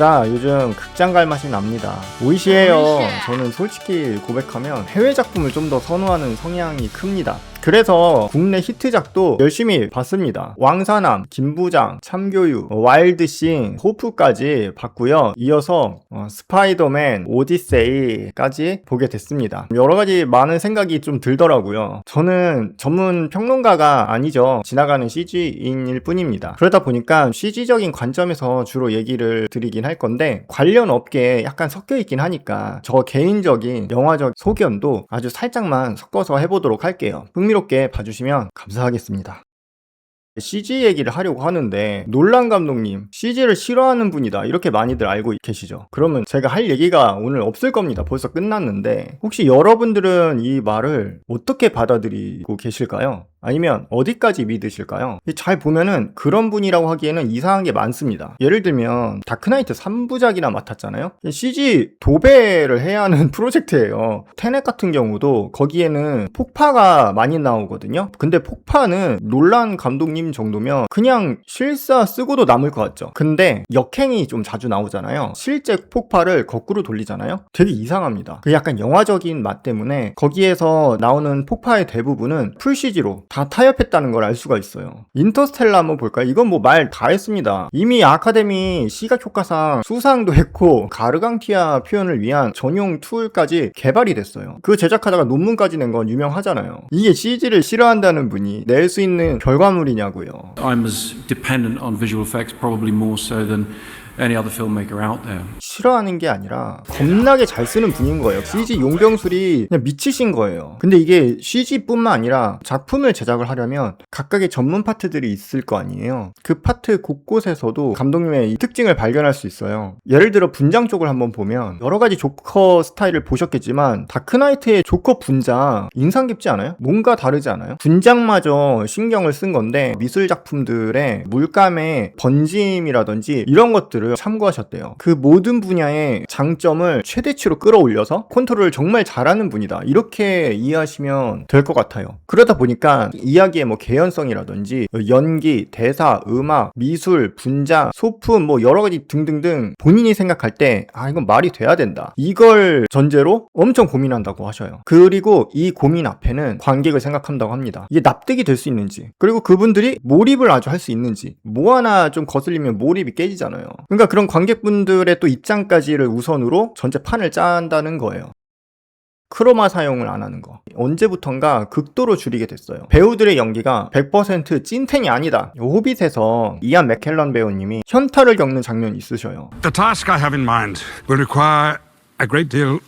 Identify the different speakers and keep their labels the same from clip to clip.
Speaker 1: 진짜 요즘 극장 갈 맛이 납니다. 오이시에요. 저는 솔직히 고백하면 해외 작품을 좀 더 선호하는 성향이 큽니다. 그래서 국내 히트작도 열심히 봤습니다. 왕사남, 김부장, 참교육, 와일드싱, 호프까지 봤고요. 이어서 스파이더맨, 오디세이까지 보게 됐습니다. 여러가지 많은 생각이 좀 들더라고요. 저는 전문 평론가가 아니죠. 지나가는 CG인일 뿐입니다. 그러다 보니까 CG적인 관점에서 주로 얘기를 드리긴 할 건데 관련 업계에 약간 섞여 있긴 하니까 저 개인적인 영화적 소견도 아주 살짝만 섞어서 해보도록 할게요. 흥미롭게 봐주시면 감사하겠습니다. CG 얘기를 하려고 하는데 놀란 감독님 CG를 싫어하는 분이다 이렇게 많이들 알고 계시죠? 그러면 제가 할 얘기가 오늘 없을 겁니다. 벌써 끝났는데 혹시 여러분들은 이 말을 어떻게 받아들이고 계실까요? 아니면 어디까지 믿으실까요? 잘 보면은 그런 분이라고 하기에는 이상한 게 많습니다. 예를 들면 다크나이트 3부작이나 맡았잖아요. CG 도배를 해야 하는 프로젝트예요. 테넷 같은 경우도 거기에는 폭파가 많이 나오거든요. 근데 폭파는 놀란 감독님 정도면 그냥 실사 쓰고도 남을 것 같죠. 근데 역행이 좀 자주 나오잖아요. 실제 폭파를 거꾸로 돌리잖아요. 되게 이상합니다. 그 약간 영화적인 맛 때문에 거기에서 나오는 폭파의 대부분은 풀 CG로 다 타협했다는 걸 알 수가 있어요. 인터스텔라 한번 볼까요? 이건 뭐 말 다 했습니다. 이미 아카데미 시각효과상 수상도 했고 가르강티아 표현을 위한 전용 툴까지 개발이 됐어요. 그 제작하다가 논문까지 낸 건 유명하잖아요. 이게 CG를 싫어한다는 분이 낼 수 있는 결과물이냐고요.
Speaker 2: I'm as dependent on visual effects probably more so than any other filmmaker out there.
Speaker 1: 싫어하는 게 아니라 겁나게 잘 쓰는 분인 거예요. CG 용병술이 그냥 미치신 거예요. 근데 이게 CG뿐만 아니라 작품을 제작을 하려면 각각의 전문 파트들이 있을 거 아니에요. 그 파트 곳곳에서도 감독님의 특징을 발견할 수 있어요. 예를 들어 분장 쪽을 한번 보면 여러 가지 조커 스타일을 보셨겠지만 다크나이트의 조커 분장 인상 깊지 않아요? 뭔가 다르지 않아요? 분장마저 신경을 쓴 건데 미술 작품들의 물감의 번짐이라든지 이런 것들을 참고하셨대요. 그 모든 분야의 장점을 최대치로 끌어올려서 컨트롤을 정말 잘하는 분이다. 이렇게 이해하시면 될 것 같아요. 그러다 보니까 이야기의 뭐 개연성이라든지 연기, 대사, 음악, 미술, 분장, 소품 뭐 여러 가지 등등등 본인이 생각할 때 이건 말이 돼야 된다. 이걸 전제로 엄청 고민한다고 하셔요. 그리고 이 고민 앞에는 관객을 생각한다고 합니다. 이게 납득이 될 수 있는지 그리고 그분들이 몰입을 아주 할 수 있는지 뭐 하나 좀 거슬리면 몰입이 깨지잖아요. 그러니까 그런 관객분들의 또 입장까지를 우선으로 전체 판을 짠다는 거예요. 크로마 사용을 안 하는 거. 언제부턴가 극도로 줄이게 됐어요. 배우들의 연기가 100% 찐텐이 아니다. 호빗에서 이안 맥켈런 배우님이 현타를 겪는 장면이 있으셔요.
Speaker 3: The task I have in mind will require a great deal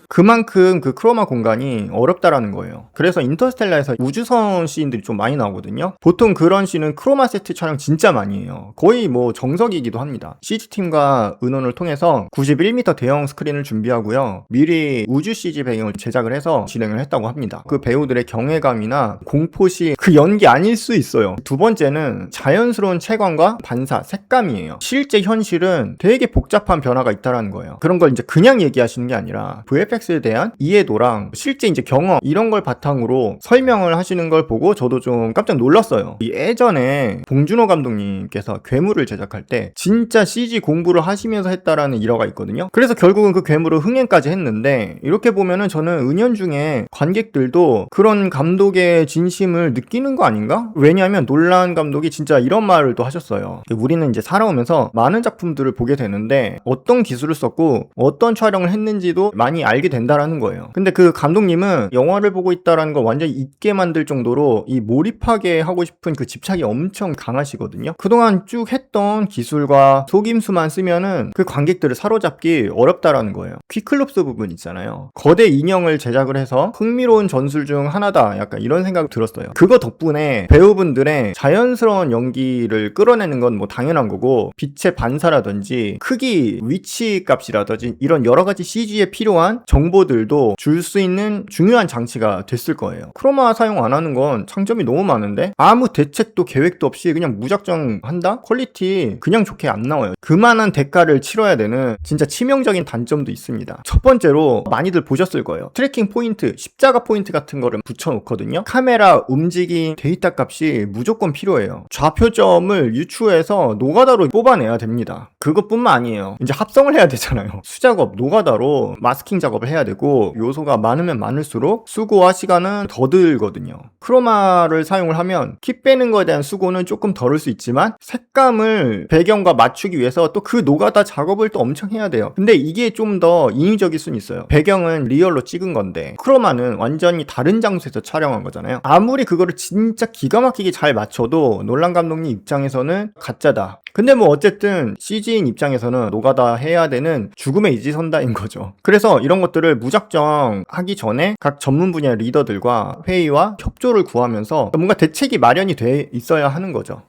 Speaker 1: 그만큼 그 크로마 공간이 어렵다라는 거예요. 그래서 인터스텔라에서 우주선 씬들이 좀 많이 나오거든요. 보통 그런 씬은 크로마 세트 촬영 진짜 많이 해요. 거의 뭐 정석이기도 합니다. CG팀과 의논을 통해서 91m 대형 스크린을 준비하고요. 미리 우주 CG 배경을 제작을 해서 진행을 했다고 합니다. 그 배우들의 경외감이나 공포시 그 연기 아닐 수 있어요. 두 번째는 자연스러운 채광과 반사, 색감이에요. 실제 현실은 되게 복잡한 변화가 있다라는 거예요. 그런 걸 이제 그냥 얘기하시는 게 아니라 VFX에 대한 이해도랑 실제 이제 경험 이런 걸 바탕으로 설명을 하시는 걸 보고 저도 좀 깜짝 놀랐어요. 예전에 봉준호 감독님께서 괴물을 제작할 때 진짜 CG 공부를 하시면서 했다라는 일화가 있거든요. 그래서 결국은 그 괴물을 흥행까지 했는데 이렇게 보면은 저는 은연중에 관객들도 그런 감독의 진심을 느끼는 거 아닌가? 왜냐하면 놀란 감독이 진짜 이런 말을 또 하셨어요. 우리는 이제 살아오면서 많은 작품들을 보게 되는데 어떤 기술을 썼고 어떤 촬영을 했는지도 많이 알게 된다라는 거예요. 근데 그 감독님은 영화를 보고 있다라는 걸 완전히 잊게 만들 정도로 이 몰입하게 하고 싶은 그 집착이 엄청 강하시거든요. 그동안 쭉 했던 기술과 속임수만 쓰면은 그 관객들을 사로잡기 어렵다라는 거예요. 퀵클롭스 부분 있잖아요. 거대 인형을 제작을 해서 흥미로운 전술 중 하나다. 약간 이런 생각이 들었어요. 그거 덕분에 배우분들의 자연스러운 연기를 끌어내는 건 뭐 당연한 거고 빛의 반사라든지 크기, 위치 값이라든지 이런 여러 가지 CG에 필요한 정 정보들도 줄 수 있는 중요한 장치가 됐을 거예요. 크로마 사용 안 하는 건 장점이 너무 많은데 아무 대책도 계획도 없이 그냥 무작정 한다? 퀄리티 그냥 좋게 안 나와요. 그만한 대가를 치러야 되는 진짜 치명적인 단점도 있습니다. 첫 번째로 많이들 보셨을 거예요. 트래킹 포인트, 십자가 포인트 같은 거를 붙여놓거든요. 카메라 움직임 데이터 값이 무조건 필요해요. 좌표점을 유추해서 노가다로 뽑아내야 됩니다. 그것뿐만 아니에요. 이제 합성을 해야 되잖아요. 수작업, 노가다로 마스킹 작업을 해야 되고 요소가 많으면 많을수록 수고와 시간은 더 들거든요. 크로마를 사용을 하면 키 빼는 거에 대한 수고는 조금 덜을 수 있지만 색감을 배경과 맞추기 위해서 또 그 노가다 작업을 또 엄청 해야 돼요. 근데 이게 좀 더 인위적일 수는 있어요. 배경은 리얼로 찍은 건데 크로마는 완전히 다른 장소에서 촬영한 거잖아요. 아무리 그거를 진짜 기가 막히게 잘 맞춰도 놀란 감독님 입장에서는 가짜다. 근데 뭐 어쨌든 CG인 입장에서는 노가다 해야 되는 죽음의 이지선다인 거죠. 그래서 이런 것들을 무작정 하기 전에 각 전문 분야 리더들과 회의와 협조를 구하면서 뭔가 대책이 마련이 돼 있어야 하는 거죠.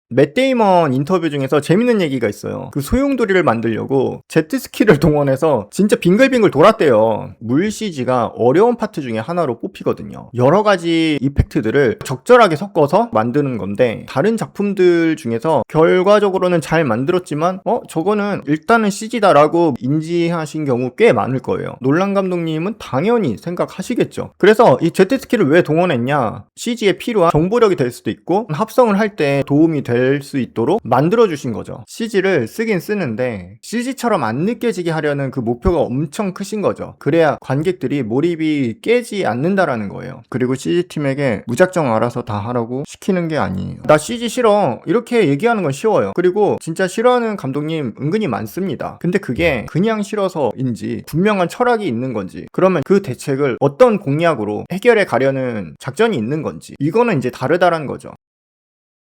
Speaker 1: 맷 데이먼 인터뷰 중에서 재밌는 얘기가 있어요. 그 소용돌이를 만들려고 제트스키를 동원해서 진짜 빙글빙글 돌았대요. 물 CG가 어려운 파트 중에 하나로 뽑히거든요. 여러 가지 이펙트들을 적절하게 섞어서 만드는 건데 다른 작품들 중에서 결과적으로는 잘 만들었지만 저거는 일단은 CG다라고 인지하신 경우 꽤 많을 거예요. 놀란 감독님은 당연히 생각하시겠죠. 그래서 이 제트스키를 왜 동원했냐? CG에 필요한 정보력이 될 수도 있고 합성을 할 때 도움이 될 수 있도록 만들어주신 거죠. CG를 쓰긴 쓰는데 CG처럼 안 느껴지게 하려는 그 목표가 엄청 크신 거죠. 그래야 관객들이 몰입이 깨지 않는다라는 거예요. 그리고 CG팀에게 무작정 알아서 다 하라고 시키는 게 아니에요. 나 CG 싫어 이렇게 얘기하는 건 쉬워요. 그리고 진짜 싫어하는 감독님 은근히 많습니다. 근데 그게 그냥 싫어서인지 분명한 철학이 있는 건지 그러면 그 대책을 어떤 공약으로 해결해 가려는 작전이 있는 건지 이거는 이제 다르다라는 거죠.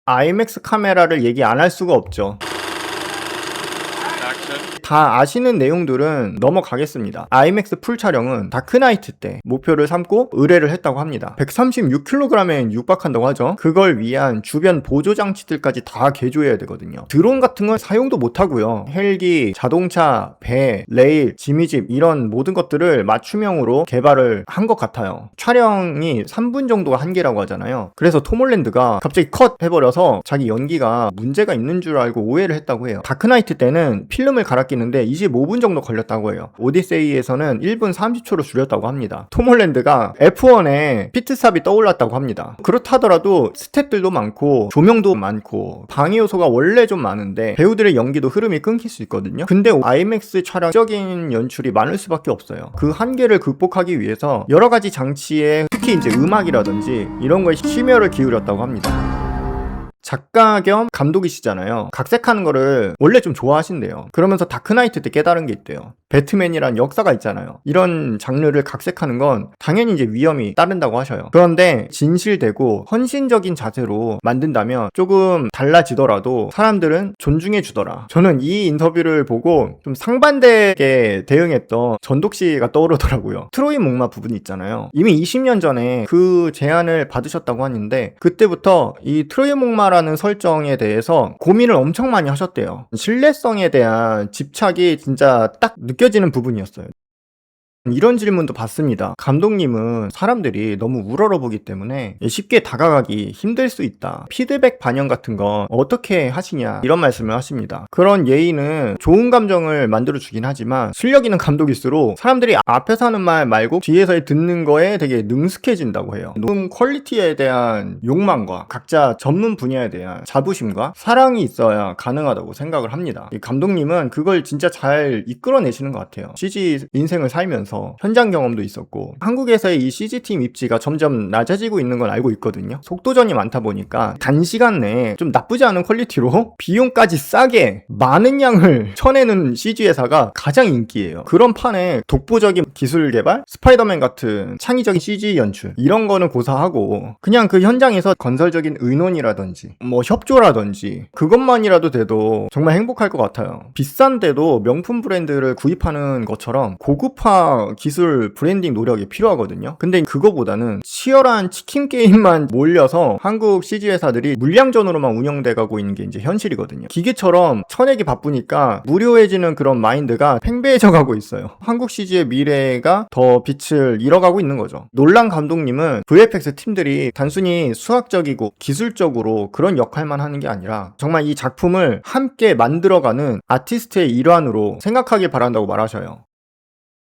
Speaker 1: IMAX 카메라를 얘기 안 할 수가 없죠. 다 아시는 내용들은 넘어가겠습니다. IMAX 풀 촬영은 다크나이트 때 목표를 삼고 의뢰를 했다고 합니다. 136kg에 육박한다고 하죠. 그걸 위한 주변 보조 장치들까지 다 개조해야 되거든요. 드론 같은 건 사용도 못 하고요. 헬기, 자동차, 배, 레일, 지미집 이런 모든 것들을 맞춤형으로 개발을 한 것 같아요. 촬영이 3분 정도가 한계라고 하잖아요. 그래서 톰 홀랜드가 갑자기 컷 해버려서 자기 연기가 문제가 있는 줄 알고 오해를 했다고 해요. 다크나이트 때는 필름을 갈아끼는데 25분 정도 걸렸다고 해요. 오디세이에서는 1분 30초로 줄였다고 합니다. 톰 홀랜드가 F1에 피트스탑이 떠올랐다고 합니다. 그렇다더라도 스태프들도 많고 조명도 많고 방해 요소가 원래 좀 많은데 배우들의 연기도 흐름이 끊길 수 있거든요. 근데 IMAX 촬영적인 연출이 많을 수밖에 없어요. 그 한계를 극복하기 위해서 여러 가지 장치에 특히 이제 음악이라든지 이런 거에 심혈을 기울였다고 합니다. 작가 겸 감독이시잖아요. 각색하는 거를 원래 좀 좋아하신대요. 그러면서 다크나이트 때 깨달은 게 있대요. 배트맨이란 역사가 있잖아요. 이런 장르를 각색하는 건 당연히 이제 위험이 따른다고 하셔요. 그런데 진실되고 헌신적인 자세로 만든다면 조금 달라지더라도 사람들은 존중해 주더라. 저는 이 인터뷰를 보고 좀 상반되게 대응했던 전독 씨가 떠오르더라고요. 트로이 목마 부분 있잖아요. 이미 20년 전에 그 제안을 받으셨다고 하는데 그때부터 이 트로이 목마라는 설정에 대해서 고민을 엄청 많이 하셨대요. 신뢰성에 대한 집착이 진짜 딱 느껴지는 부분이었어요. 이런 질문도 받습니다. 감독님은 사람들이 너무 우러러보기 때문에 쉽게 다가가기 힘들 수 있다. 피드백 반영 같은 거 어떻게 하시냐 이런 말씀을 하십니다. 그런 예의는 좋은 감정을 만들어주긴 하지만 실력 있는 감독일수록 사람들이 앞에서 하는 말 말고 뒤에서 듣는 거에 되게 능숙해진다고 해요. 녹음 퀄리티에 대한 욕망과 각자 전문 분야에 대한 자부심과 사랑이 있어야 가능하다고 생각을 합니다. 이 감독님은 그걸 진짜 잘 이끌어내시는 것 같아요. CG 인생을 살면서 현장 경험도 있었고 한국에서의 이 CG팀 입지가 점점 낮아지고 있는 건 알고 있거든요. 속도전이 많다 보니까 단시간 내에 좀 나쁘지 않은 퀄리티로 비용까지 싸게 많은 양을 쳐내는 CG 회사가 가장 인기예요. 그런 판에 독보적인 기술 개발, 스파이더맨 같은 창의적인 CG 연출 이런 거는 고사하고 그냥 그 현장에서 건설적인 의논이라든지 뭐 협조라든지 그것만이라도 돼도 정말 행복할 것 같아요. 비싼데도 명품 브랜드를 구입하는 것처럼 고급화 진짜 기술 브랜딩 노력이 필요하거든요. 근데 그거보다는 치열한 치킨 게임만 몰려서 한국 CG 회사들이 물량전으로만 운영돼가고 있는 게 이제 현실이거든요. 기계처럼 쳐내기 바쁘니까 무료해지는 그런 마인드가 팽배해져 가고 있어요. 한국 CG의 미래가 더 빛을 잃어가고 있는 거죠. 놀란 감독님은 VFX 팀들이 단순히 수학적이고 기술적으로 그런 역할만 하는 게 아니라 정말 이 작품을 함께 만들어가는 아티스트의 일환으로 생각하길 바란다고 말하셔요.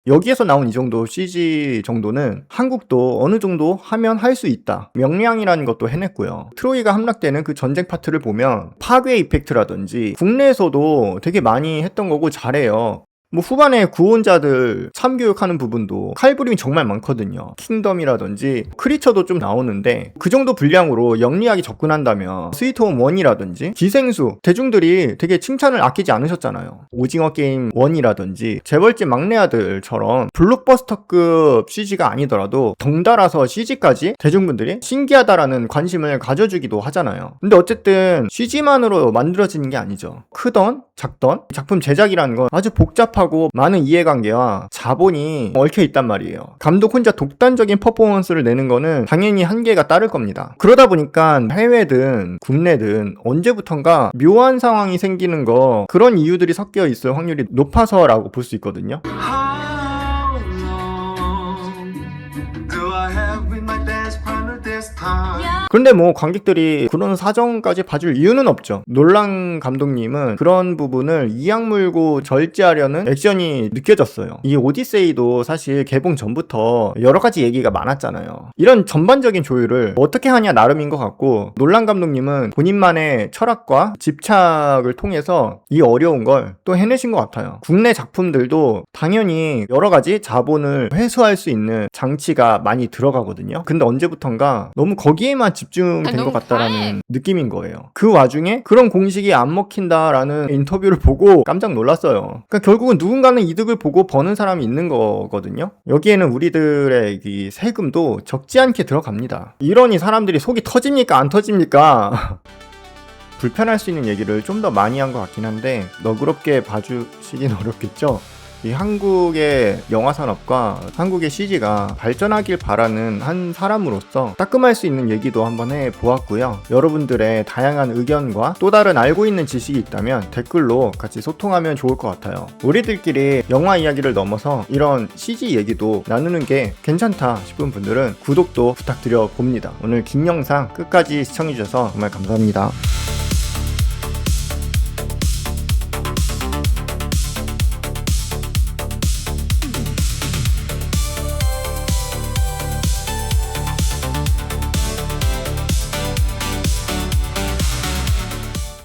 Speaker 1: 여기에서 나온 이 정도 CG 정도는 한국도 어느 정도 하면 할 수 있다. 명량이라는 것도 해냈고요. 트로이가 함락되는 그 전쟁 파트를 보면 파괴 이펙트라든지 국내에서도 되게 많이 했던 거고 잘해요. 뭐 후반에 구원자들 참교육하는 부분도 칼부림이 정말 많거든요. 킹덤이라든지 크리처도 좀 나오는데 그 정도 분량으로 영리하게 접근한다면 스위트홈 1이라든지 기생수 대중들이 되게 칭찬을 아끼지 않으셨잖아요. 오징어 게임 1이라든지 재벌집 막내 아들처럼 블록버스터급 CG가 아니더라도 덩달아서 CG까지 대중분들이 신기하다라는 관심을 가져주기도 하잖아요. 근데 어쨌든 CG만으로 만들어지는 게 아니죠. 크던 작던 작품 제작이라는 건 아주 복잡하고 많은 이해관계와 자본이 얽혀 있단 말이에요. 감독 혼자 독단적인 퍼포먼스를 내는 거는 당연히 한계가 따를 겁니다. 그러다 보니까 해외든 국내든 언제부턴가 묘한 상황이 생기는 거, 그런 이유들이 섞여 있을 확률이 높아서라고 볼 수 있거든요. 그런데 뭐 관객들이 그런 사정까지 봐줄 이유는 없죠. 놀란 감독님은 그런 부분을 이악 물고 절제하려는 액션이 느껴졌어요. 이 오디세이도 사실 개봉 전부터 여러 가지 얘기가 많았잖아요. 이런 전반적인 조율을 어떻게 하냐 나름인 것 같고, 놀란 감독님은 본인만의 철학과 집착을 통해서 이 어려운 걸 또 해내신 것 같아요. 국내 작품들도 당연히 여러 가지 자본을 회수할 수 있는 장치가 많이 들어가거든요. 근데 언제부턴가 너무 거기에만 집중된 것 같다라는 느낌인 거예요. 그 와중에 그런 공식이 안 먹힌다라는 인터뷰를 보고 깜짝 놀랐어요. 그러니까 결국은 누군가는 이득을 보고 버는 사람이 있는 거거든요. 여기에는 우리들의 이 세금도 적지 않게 들어갑니다. 이러니 사람들이 속이 터집니까 안 터집니까? 불편할 수 있는 얘기를 좀 더 많이 한 것 같긴 한데 너그럽게 봐주시긴 어렵겠죠. 이 한국의 영화 산업과 한국의 CG가 발전하길 바라는 한 사람으로서 따끔할 수 있는 얘기도 한번 해보았고요. 여러분들의 다양한 의견과 또 다른 알고 있는 지식이 있다면 댓글로 같이 소통하면 좋을 것 같아요. 우리들끼리 영화 이야기를 넘어서 이런 CG 얘기도 나누는 게 괜찮다 싶은 분들은 구독도 부탁드려 봅니다. 오늘 긴 영상 끝까지 시청해주셔서 정말 감사합니다.